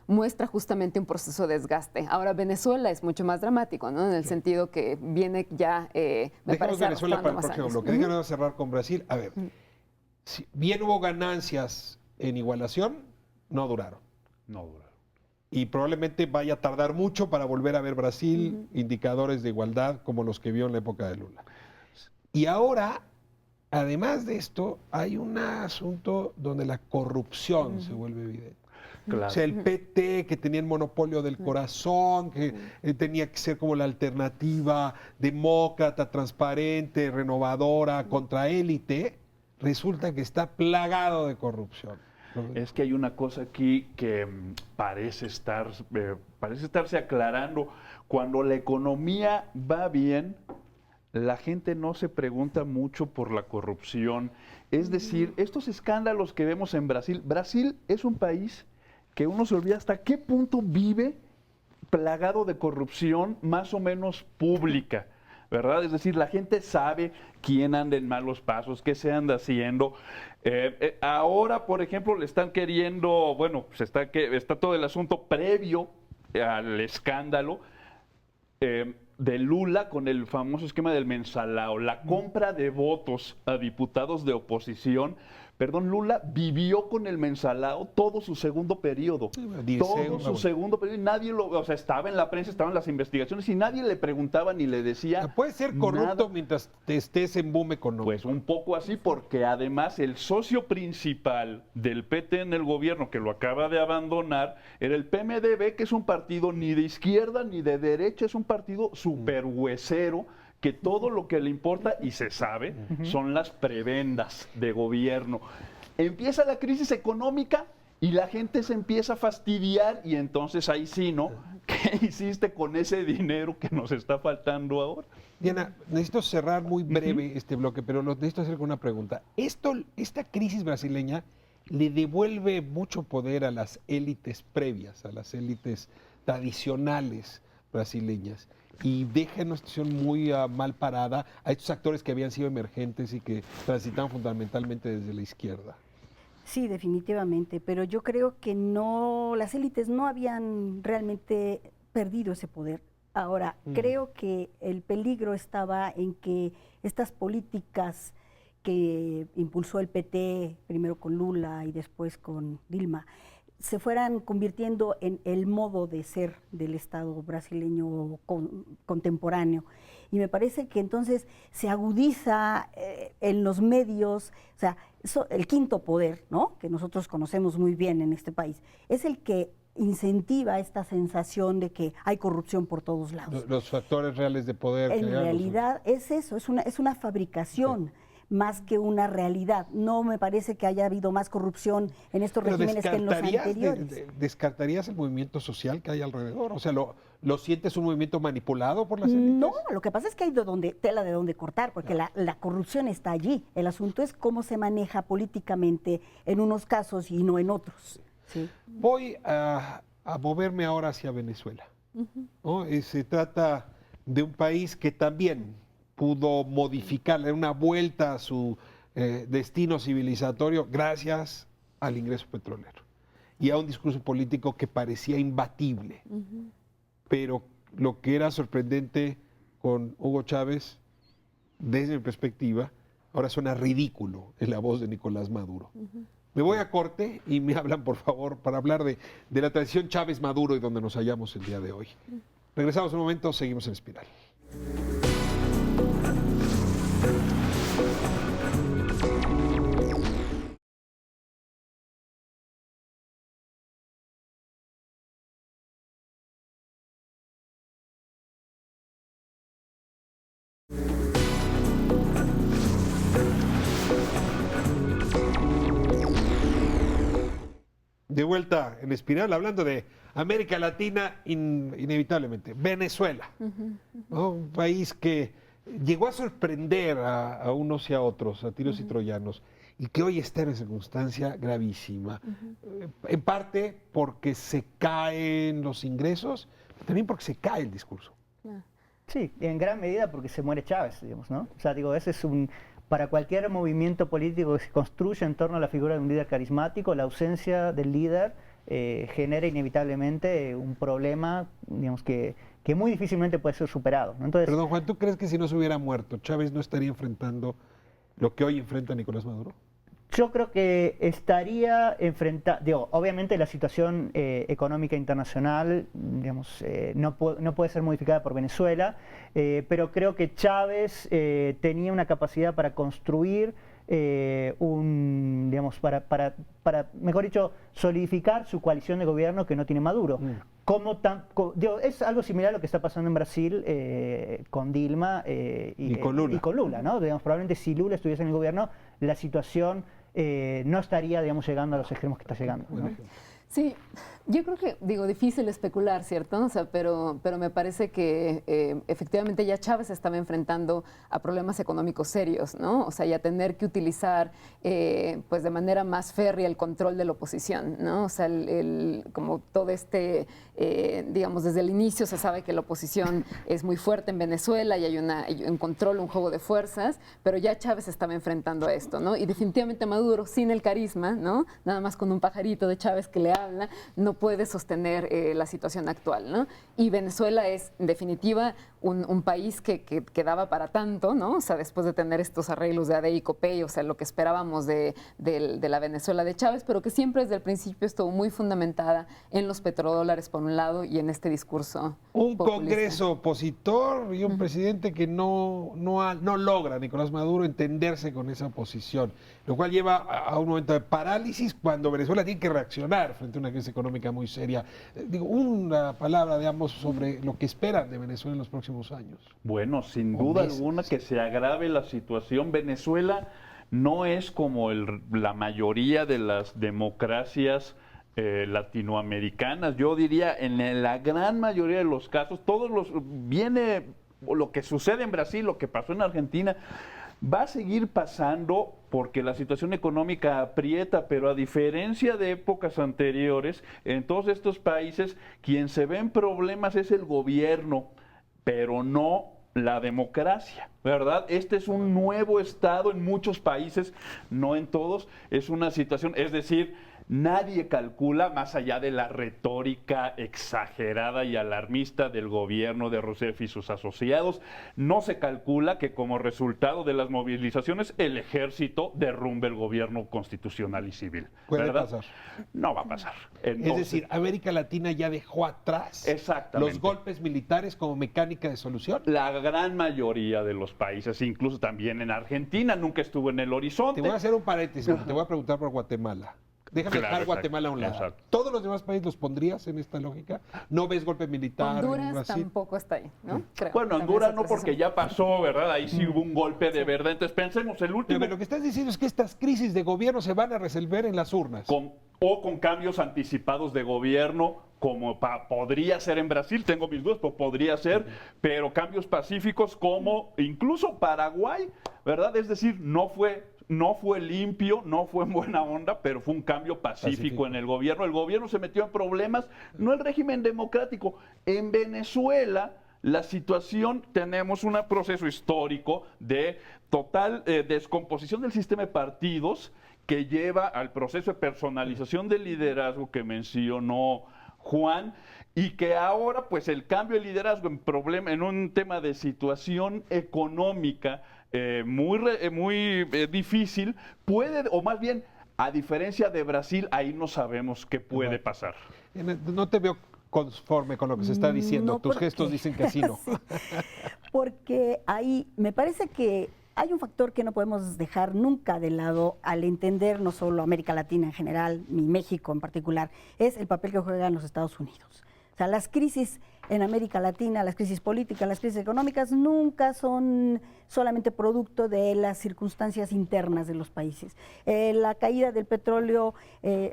muestra justamente un proceso de desgaste. Ahora, Venezuela es mucho más dramático, ¿no? En el sentido que viene ya, me Dejemos parece, Venezuela para el arrastrando próximo más bloque. años. Déjanos cerrar con Brasil. A ver, si bien hubo ganancias en igualación, no duraron. No duraron. Y probablemente vaya a tardar mucho para volver a ver Brasil indicadores de igualdad como los que vio en la época de Lula. Y ahora, además de esto, hay un asunto donde la corrupción se vuelve evidente. Claro. O sea, el PT, que tenía el monopolio del corazón, que tenía que ser como la alternativa demócrata, transparente, renovadora, contra élite, resulta que está plagado de corrupción. Es que hay una cosa aquí que parece estarse aclarando. Cuando la economía va bien, la gente no se pregunta mucho por la corrupción. Es decir, estos escándalos que vemos en Brasil, Brasil es un país que uno se olvida hasta qué punto vive plagado de corrupción más o menos pública, ¿verdad? Es decir, la gente sabe quién anda en malos pasos, qué se anda haciendo. Ahora, por ejemplo, le están queriendo, bueno, pues está todo el asunto previo al escándalo de Lula con el famoso esquema del mensalao, la compra de votos a diputados de oposición. Perdón, Lula vivió con el mensalao todo su segundo periodo. Todo su segundo periodo. Y nadie o sea, estaba en la prensa, estaban las investigaciones y nadie le preguntaba ni le decía. Puede ser corrupto nada. mientras te estés en boom económico. Pues un poco así, porque además el socio principal del PT en el gobierno, que lo acaba de abandonar, era el PMDB, que es un partido ni de izquierda ni de derecha, es un partido súper huesero, que todo lo que le importa, y se sabe, son las prebendas de gobierno. Empieza la crisis económica y la gente se empieza a fastidiar y entonces ahí sí, ¿no? ¿Qué hiciste con ese dinero que nos está faltando ahora? Diana, necesito cerrar muy breve este bloque, pero lo necesito hacer con una pregunta. ¿Esta crisis brasileña le devuelve mucho poder a las élites previas, a las élites tradicionales brasileñas? Y deja en una situación muy mal parada a estos actores que habían sido emergentes y que transitaban fundamentalmente desde la izquierda. Sí, definitivamente, pero yo creo que no, las élites no habían realmente perdido ese poder. Ahora, creo que el peligro estaba en que estas políticas que impulsó el PT, primero con Lula y después con Dilma, se fueran convirtiendo en el modo de ser del Estado brasileño contemporáneo. Y me parece que entonces se agudiza en los medios, o sea, el quinto poder, ¿no?, que nosotros conocemos muy bien en este país, es el que incentiva esta sensación de que hay corrupción por todos lados. Los factores reales de poder. En realidad es eso, es una fabricación. Sí. Más que una realidad. No me parece que haya habido más corrupción en estos regímenes que en los anteriores. ¿Descartarías el movimiento social que hay alrededor? O sea, ¿lo sientes un movimiento manipulado por las élites? No, lo que pasa es que hay tela de donde cortar, porque la corrupción está allí. El asunto es cómo se maneja políticamente en unos casos y no en otros. Sí. Voy a moverme ahora hacia Venezuela. ¿No? Se trata de un país que también pudo modificarle una vuelta a su destino civilizatorio gracias al ingreso petrolero y a un discurso político que parecía imbatible. Pero lo que era sorprendente con Hugo Chávez, desde mi perspectiva, ahora suena ridículo en la voz de Nicolás Maduro. Me voy a corte y me hablan, por favor, para hablar de la transición Chávez-Maduro y donde nos hallamos el día de hoy. Regresamos un momento, seguimos en Espiral. De vuelta en espiral, hablando de América Latina, inevitablemente. Venezuela, ¿no? Un país que llegó a sorprender a unos y a otros, a tiros y troyanos, y que hoy está en una circunstancia gravísima. En parte porque se caen los ingresos, pero también porque se cae el discurso. Sí, en gran medida porque se muere Chávez, digamos, ¿no? O sea, digo, ese es para cualquier movimiento político que se construye en torno a la figura de un líder carismático, la ausencia del líder genera inevitablemente un problema, digamos, que muy difícilmente puede ser superado, ¿no? Entonces, Perdón, Juan, ¿tú crees que si no se hubiera muerto, Chávez no estaría enfrentando lo que hoy enfrenta Nicolás Maduro? yo creo que estaría enfrentando, obviamente la situación económica internacional, digamos, no puede ser modificada por Venezuela, pero creo que Chávez tenía una capacidad para construir digamos, para, mejor dicho, solidificar su coalición de gobierno que no tiene Maduro. Es algo similar a lo que está pasando en Brasil con Dilma y con Lula. ¿no? Digamos, probablemente si Lula estuviese en el gobierno, la situación no estaría, digamos, llegando a los extremos que está llegando, ¿no? Sí, yo creo que, difícil especular, ¿cierto? O sea, pero me parece que efectivamente ya Chávez estaba enfrentando a problemas económicos serios, ¿no? O sea, ya tener que utilizar, pues de manera más férrea el control de la oposición, ¿no? O sea, como todo digamos, desde el inicio se sabe que la oposición es muy fuerte en Venezuela y hay un control, un juego de fuerzas, pero ya Chávez estaba enfrentando a esto, ¿no? Y definitivamente Maduro, sin el carisma, ¿no? Nada más con un pajarito de Chávez que le habla, no puede sostener la situación actual, ¿no? Y Venezuela es, en definitiva, un país que daba para tanto, ¿no? O sea, después de tener estos arreglos de ADI y COPEI, o sea, lo que esperábamos de la Venezuela de Chávez, pero que siempre desde el principio estuvo muy fundamentada en los petrodólares, por un lado, y en este discurso Un populista. Congreso opositor y un presidente que no logra, Nicolás Maduro, entenderse con esa posición, lo cual lleva a un momento de parálisis cuando Venezuela tiene que reaccionar frente a una crisis económica muy seria. Digo, una palabra de ambos sobre lo que esperan de Venezuela en los próximos años. Bueno, sin duda alguna que se agrave la situación. Venezuela no es como la mayoría de las democracias latinoamericanas. Yo diría, en la gran mayoría de los casos, lo que sucede en Brasil, lo que pasó en Argentina, va a seguir pasando porque la situación económica aprieta, pero a diferencia de épocas anteriores, en todos estos países, quien se ve en problemas es el gobierno, pero no la democracia, ¿verdad? Este es un nuevo estado en muchos países, no en todos, es una situación, es decir, nadie calcula, más allá de la retórica exagerada y alarmista del gobierno de Rousseff y sus asociados, no se calcula que como resultado de las movilizaciones el ejército derrumbe el gobierno constitucional y civil. ¿Puede ¿verdad? pasar? No va a pasar. Es decir, América Latina ya dejó atrás Exactamente. los golpes militares como mecánica de solución. La gran mayoría de los países, incluso también en Argentina, nunca estuvo en el horizonte. Te voy a hacer un paréntesis, porque te voy a preguntar por Guatemala. Déjame Claro, dejar Guatemala a un lado. exacto. ¿Todos los demás países los pondrías en esta lógica? ¿No ves golpe militar en Honduras Brasil? tampoco está ahí, ¿no? Creo. Bueno, También Honduras es no, otra porque decisión. ya pasó, ¿verdad? Ahí sí hubo un golpe de verdad. Entonces pensemos, el último... Pero lo que estás diciendo es que estas crisis de gobierno se van a resolver en las urnas. con cambios anticipados de gobierno, como podría ser en Brasil, tengo mis dudas, pero podría ser, pero cambios pacíficos como incluso Paraguay, ¿verdad? Es decir, no fue limpio, no fue en buena onda, pero fue un cambio pacífico en el gobierno. El gobierno se metió en problemas, no el régimen democrático. En Venezuela, la situación, tenemos un proceso histórico de total descomposición del sistema de partidos que lleva al proceso de personalización del liderazgo que mencionó Juan, y que ahora, pues, el cambio de liderazgo en un tema de situación económica muy difícil, puede, o más bien, a diferencia de Brasil, ahí no sabemos qué puede pasar. No te veo conforme con lo que se está diciendo. No, Tus porque- gestos dicen que sí, no. Sí, porque ahí me parece que hay un factor que no podemos dejar nunca de lado al entender no solo América Latina en general, ni México en particular, es el papel que juegan los Estados Unidos. O sea, las crisis en América Latina, las crisis políticas, las crisis económicas, nunca son solamente producto de las circunstancias internas de los países. La caída del petróleo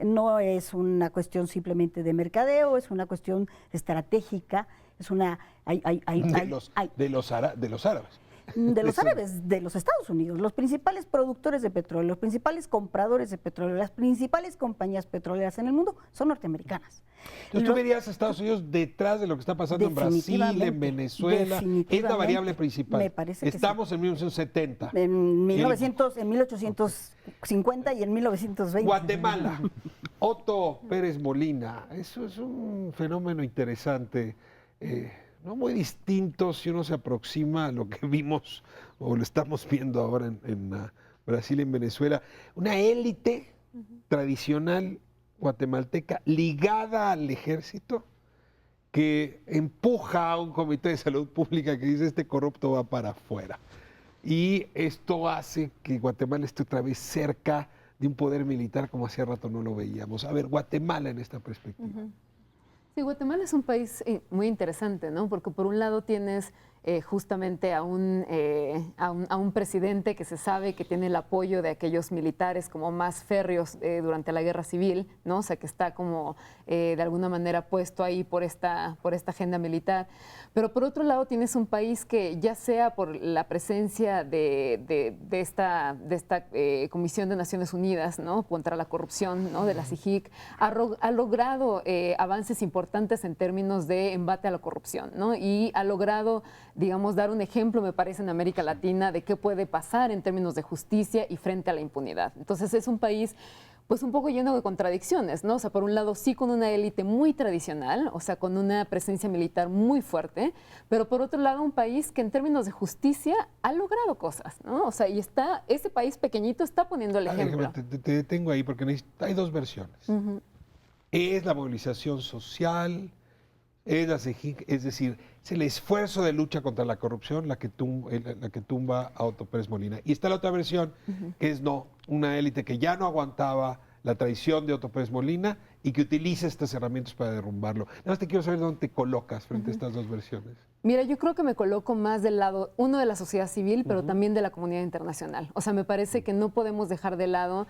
no es una cuestión simplemente de mercadeo, es una cuestión estratégica, es una... de los árabes. De los árabes, de los Estados Unidos, los principales productores de petróleo, los principales compradores de petróleo, las principales compañías petroleras en el mundo son norteamericanas. Entonces tú verías a Estados Unidos detrás de lo que está pasando en Brasil, en Venezuela, es la variable principal. Me parece que estamos en 1970. En 1850 y en 1920. Guatemala, Otto Pérez Molina, eso es un fenómeno interesante. No muy distinto si uno se aproxima a lo que vimos o lo estamos viendo ahora en Brasil y en Venezuela. Una élite tradicional guatemalteca ligada al ejército que empuja a un comité de salud pública que dice este corrupto va para afuera. Y esto hace que Guatemala esté otra vez cerca de un poder militar como hacía rato no lo veíamos. A ver, Guatemala en esta perspectiva. Sí, Guatemala es un país muy interesante, ¿no? Porque por un lado tienes justamente a un presidente que se sabe que tiene el apoyo de aquellos militares como más férreos durante la guerra civil, ¿no? O sea, que está como de alguna manera puesto ahí por esta agenda militar. Pero por otro lado tienes un país que ya sea por la presencia de esta Comisión de Naciones Unidas, ¿no? Contra la corrupción, ¿no? De la CIGIC, ha logrado avances importantes en términos de embate a la corrupción, ¿no? Y ha logrado, digamos, dar un ejemplo, me parece, en América Latina de qué puede pasar en términos de justicia y frente a la impunidad. Entonces es un país pues un poco lleno de contradicciones, ¿no? O sea, por un lado sí con una élite muy tradicional, o sea, con una presencia militar muy fuerte, pero por otro lado un país que en términos de justicia ha logrado cosas, ¿no? O sea, y ese país pequeñito está poniendo el ejemplo. Te detengo ahí porque hay dos versiones. Es la movilización social, es la CIGIC, es decir, es el esfuerzo de lucha contra la corrupción la que tumba a Otto Pérez Molina. Y está la otra versión, que es una élite que ya no aguantaba la traición de Otto Pérez Molina y que utiliza estas herramientas para derrumbarlo. Nada más te quiero saber dónde te colocas frente a estas dos versiones. Mira, yo creo que me coloco más del lado, uno, de la sociedad civil, pero también de la comunidad internacional. O sea, me parece que no podemos dejar de lado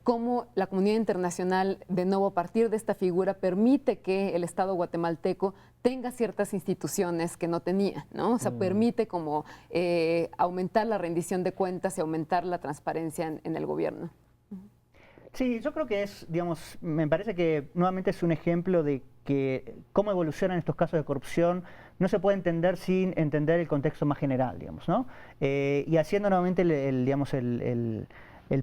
cómo la comunidad internacional, de nuevo, a partir de esta figura, permite que el Estado guatemalteco tenga ciertas instituciones que no tenía, ¿no? O sea, permite como aumentar la rendición de cuentas y aumentar la transparencia en el gobierno. Sí, yo creo que digamos, me parece que nuevamente es un ejemplo de que cómo evolucionan estos casos de corrupción no se puede entender sin entender el contexto más general, digamos, ¿no? Y haciendo nuevamente el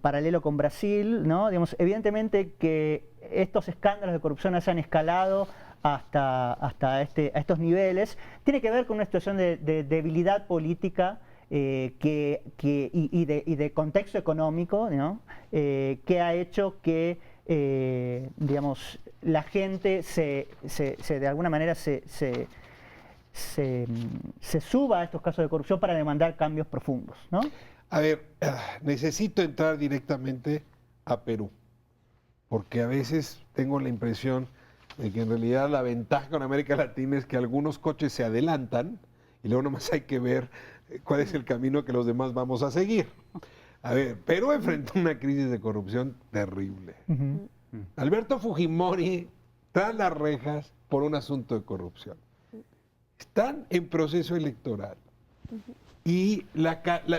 paralelo con Brasil, ¿no? Digamos, evidentemente que estos escándalos de corrupción hayan escalado a estos niveles, tiene que ver con una situación de debilidad política y de contexto económico, ¿no? Que ha hecho que digamos, la gente de alguna manera se suba a estos casos de corrupción para demandar cambios profundos, ¿no? A ver, necesito entrar directamente a Perú, porque a veces tengo la impresión de que en realidad la ventaja con América Latina es que algunos coches se adelantan y luego nomás hay que ver cuál es el camino que los demás vamos a seguir. A ver, Perú enfrentó una crisis de corrupción terrible. Alberto Fujimori tras las rejas por un asunto de corrupción. Están en proceso electoral. Y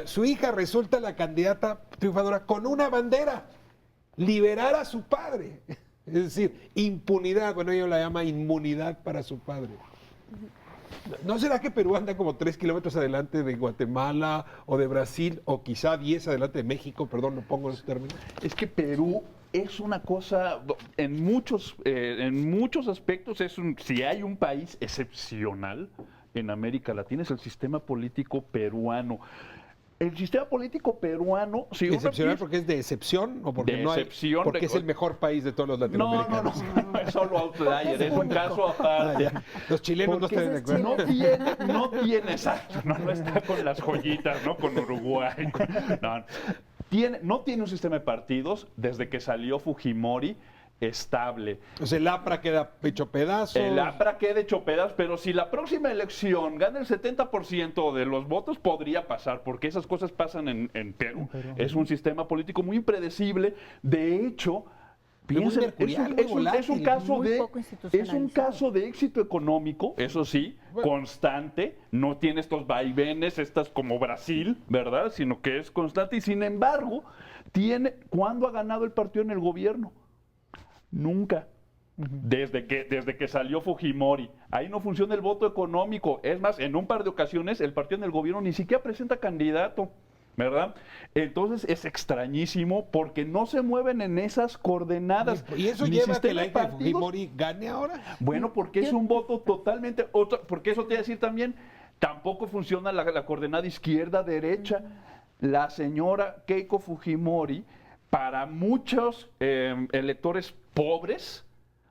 su hija resulta la candidata triunfadora con una bandera, liberar a su padre. Es decir, impunidad, bueno, ella la llama inmunidad para su padre. ¿No será que Perú anda como 3 kilómetros adelante de Guatemala o de Brasil o quizá 10 adelante de México? Perdón, no pongo esos términos. Es que Perú es una cosa, en muchos aspectos, si hay un país excepcional en América Latina, es el sistema político peruano. El sistema político peruano... Si ¿excepcional porque es de excepción o porque, porque es el mejor país de todos los latinoamericanos? No, es solo outlier, es un caso aparte. Los chilenos no están de acuerdo. Exacto, no está con las joyitas, ¿no? Con Uruguay. No tiene un sistema de partidos desde que salió Fujimori. estable. O sea, el APRA queda hecho pedazos. El APRA queda hecho pedazos, pero si la próxima elección gana el 70% de los votos, podría pasar, porque esas cosas pasan en Perú. Es un sistema político muy impredecible. De hecho, piensen, es un caso de éxito económico, eso sí, constante, no tiene estos vaivenes, estas como Brasil, ¿verdad? Sino que es constante y sin embargo, ¿cuándo ha ganado el partido en el gobierno? Nunca. Desde que salió Fujimori. Ahí no funciona el voto económico. Es más, en un par de ocasiones el partido en el gobierno ni siquiera presenta candidato, ¿verdad? Entonces es extrañísimo porque no se mueven en esas coordenadas. ¿Y eso lleva a que la hija de Fujimori gane ahora? Bueno, porque es un voto totalmente... porque eso te iba a decir también, tampoco funciona la coordenada izquierda-derecha. La señora Keiko Fujimori, para muchos electores pobres,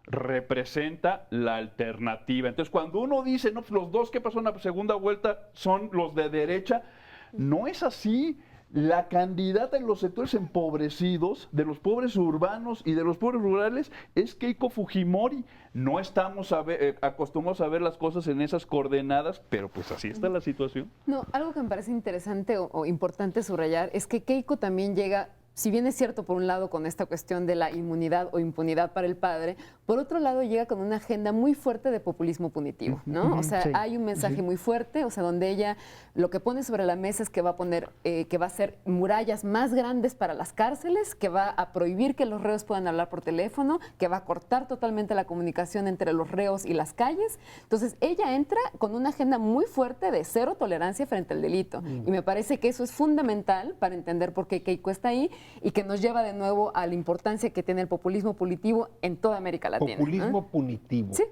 representa la alternativa. Entonces, cuando uno dice, no, pues los dos que pasó en la segunda vuelta son los de derecha, no es así. La candidata en los sectores empobrecidos, de los pobres urbanos y de los pobres rurales, es Keiko Fujimori. No estamos acostumbrados a ver las cosas en esas coordenadas, pero pues así está la situación. No, algo que me parece interesante o importante subrayar es que Keiko también llega, si bien es cierto por un lado con esta cuestión de la inmunidad o impunidad para el padre, por otro lado llega con una agenda muy fuerte de populismo punitivo, ¿no? O sea, sí, hay un mensaje muy fuerte, o sea, donde ella lo que pone sobre la mesa es que va a poner, que va a hacer murallas más grandes para las cárceles, que va a prohibir que los reos puedan hablar por teléfono, que va a cortar totalmente la comunicación entre los reos y las calles. Entonces, ella entra con una agenda muy fuerte de cero tolerancia frente al delito. Y me parece que eso es fundamental para entender por qué Keiko está ahí y que nos lleva de nuevo a la importancia que tiene el populismo punitivo en toda América Latina. Populismo punitivo. Sí.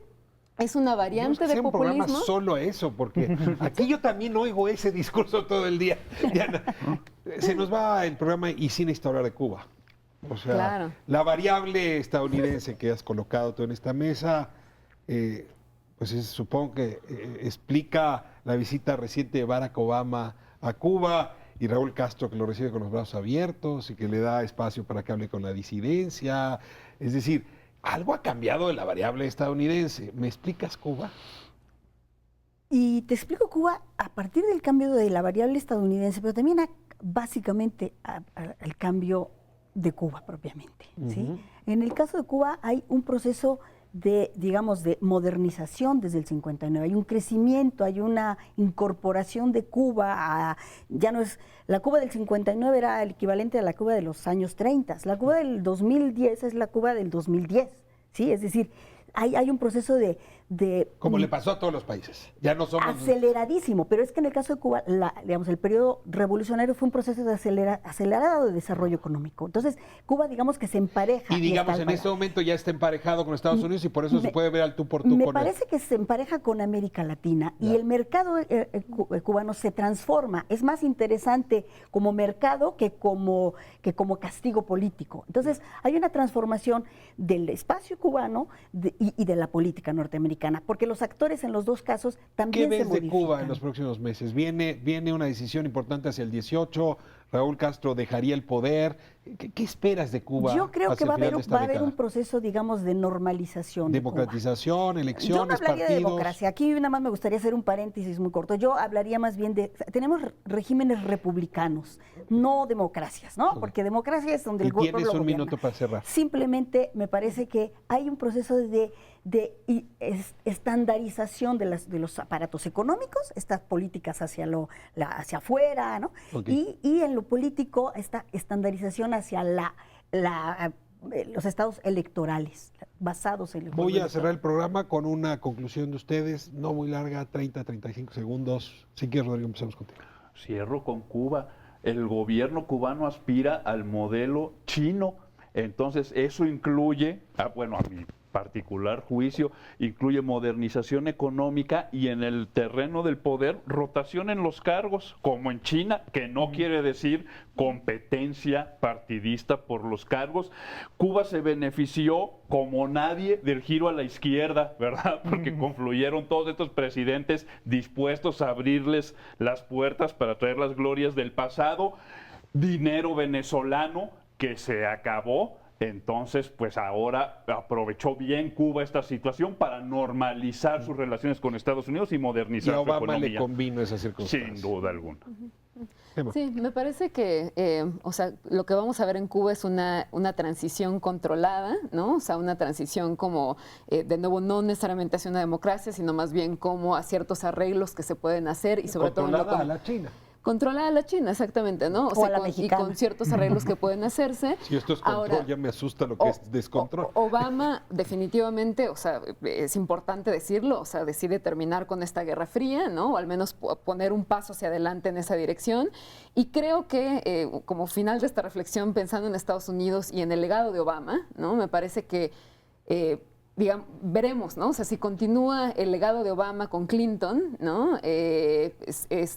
Es una variante de populismo. Un programa solo eso, porque aquí yo también oigo ese discurso todo el día. Diana, se nos va el programa y sin historia de Cuba. O sea, claro, la variable estadounidense que has colocado tú en esta mesa, pues supongo que explica la visita reciente de Barack Obama a Cuba y Raúl Castro, que lo recibe con los brazos abiertos y que le da espacio para que hable con la disidencia. Es decir, algo ha cambiado de la variable estadounidense. ¿Me explicas Cuba? Y te explico Cuba a partir del cambio de la variable estadounidense, pero también básicamente al cambio de Cuba propiamente, ¿sí? En el caso de Cuba hay un proceso de, digamos, de modernización desde el 59. Hay un crecimiento, hay una incorporación de Cuba ya no es, la Cuba del 59 era el equivalente a la Cuba de los años 30. La Cuba del 2010 es la Cuba del 2010, ¿sí? Es decir, hay un proceso de... Como le pasó a todos los países. Ya no somos... Aceleradísimo, pero es que en el caso de Cuba, digamos, el periodo revolucionario fue un proceso de acelerado de desarrollo económico. Entonces, Cuba, digamos que se empareja. Y digamos, en este momento ya está emparejado con Estados Unidos y por eso se puede ver al tú por tú. Me parece que se empareja con América Latina y el mercado cubano se transforma. Es más interesante como mercado que como castigo político. Entonces, hay una transformación del espacio cubano y de la política norteamericana, porque los actores en los dos casos también se modifican. ¿Qué ves de Cuba en los próximos meses? Viene una decisión importante hacia el 18, Raúl Castro dejaría el poder. ¿Qué esperas de Cuba? Yo creo que va a haber un proceso, digamos, de normalización. Democratización, elecciones, yo no hablaría partidos. De democracia. Aquí nada más me gustaría hacer un paréntesis muy corto. Yo hablaría más bien tenemos regímenes republicanos, no democracias, ¿no? Porque democracia es donde el pueblo tienes un gobierna. Minuto para cerrar. Simplemente me parece que hay un proceso de estandarización de los aparatos económicos, estas políticas hacia afuera, ¿no? Okay. Y en lo político, esta estandarización hacia los estados electorales, basados en el Voy a cerrar el programa con una conclusión de ustedes, no muy larga, 30-35 segundos. Si quieres, Rodrigo, empezamos contigo. Cierro con Cuba. El gobierno cubano aspira al modelo chino. Entonces, eso incluye, a mi particular juicio, incluye modernización económica y en el terreno del poder, rotación en los cargos, como en China, que no quiere decir competencia partidista por los cargos. Cuba se benefició como nadie del giro a la izquierda, ¿verdad? Porque confluyeron todos estos presidentes dispuestos a abrirles las puertas para traer las glorias del pasado. Dinero venezolano que se acabó. Entonces, pues ahora aprovechó bien Cuba esta situación para normalizar sus relaciones con Estados Unidos y Y modernizar a su Obama economía. le convino esa circunstancia. Sin duda alguna. Sí, me parece que, o sea, lo que vamos a ver en Cuba es una transición controlada, ¿no? O sea, una transición como, de nuevo, no necesariamente hacia una democracia, sino más bien como a ciertos arreglos que se pueden hacer y sobre todo en lo Controlada a la China. controlada a la China, exactamente, ¿no? O a la y mexicana. con ciertos arreglos que pueden hacerse. Si esto es control, Ahora, ya me asusta lo que es descontrol. Obama definitivamente, o sea, es importante decirlo, o sea, decide terminar con esta Guerra Fría, ¿no? O al menos poner un paso hacia adelante en esa dirección. Y creo que como final de esta reflexión, pensando en Estados Unidos y en el legado de Obama, ¿no? Me parece que digamos, veremos, ¿no? O sea, si continúa el legado de Obama con Clinton, ¿no?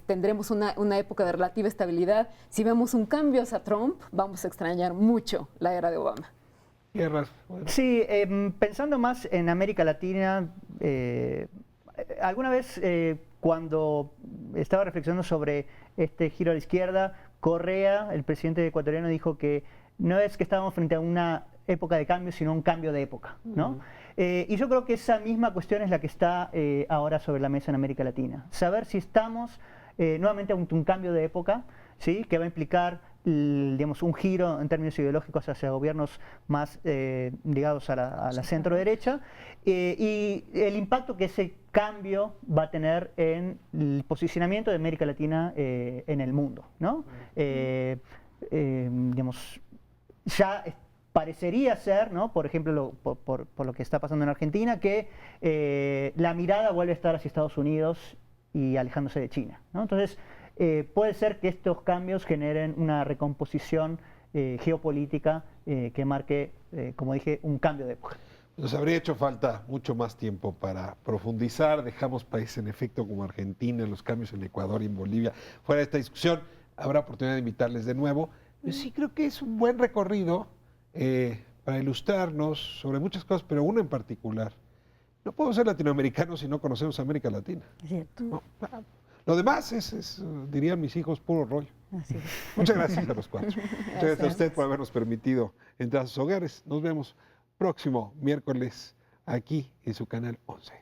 Tendremos una época de relativa estabilidad. Si vemos un cambio hacia Trump, vamos a extrañar mucho la era de Obama. Guerras. Bueno. Sí, pensando más en América Latina, alguna vez cuando estaba reflexionando sobre este giro a la izquierda, Correa, el presidente ecuatoriano, dijo que no es que estábamos frente a una época de cambio, sino un cambio de época, ¿no? Y yo creo que esa misma cuestión es la que está ahora sobre la mesa en América Latina. Saber si estamos nuevamente ante un cambio de época, ¿sí? Que va a implicar, digamos, un giro en términos ideológicos hacia gobiernos más ligados a la centro-derecha, y el impacto que ese cambio va a tener en el posicionamiento de América Latina en el mundo, ¿no? Digamos, ya parecería ser, ¿no? Por ejemplo, por lo que está pasando en Argentina, que la mirada vuelve a estar hacia Estados Unidos y alejándose de China, ¿no? Entonces, puede ser que estos cambios generen una recomposición geopolítica que marque, como dije, un cambio de época. Nos habría hecho falta mucho más tiempo para profundizar. Dejamos países en efecto como Argentina, los cambios en Ecuador y en Bolivia fuera de esta discusión. Habrá oportunidad de invitarles de nuevo. Yo sí creo que es un buen recorrido para ilustrarnos sobre muchas cosas, pero una en particular. No podemos ser latinoamericanos si no conocemos América Latina. Es cierto. No, lo demás es, dirían mis hijos, puro rollo. Así es. Muchas gracias a los cuatro. Muchas gracias a usted por habernos permitido entrar a sus hogares. Nos vemos próximo miércoles aquí en su canal 11.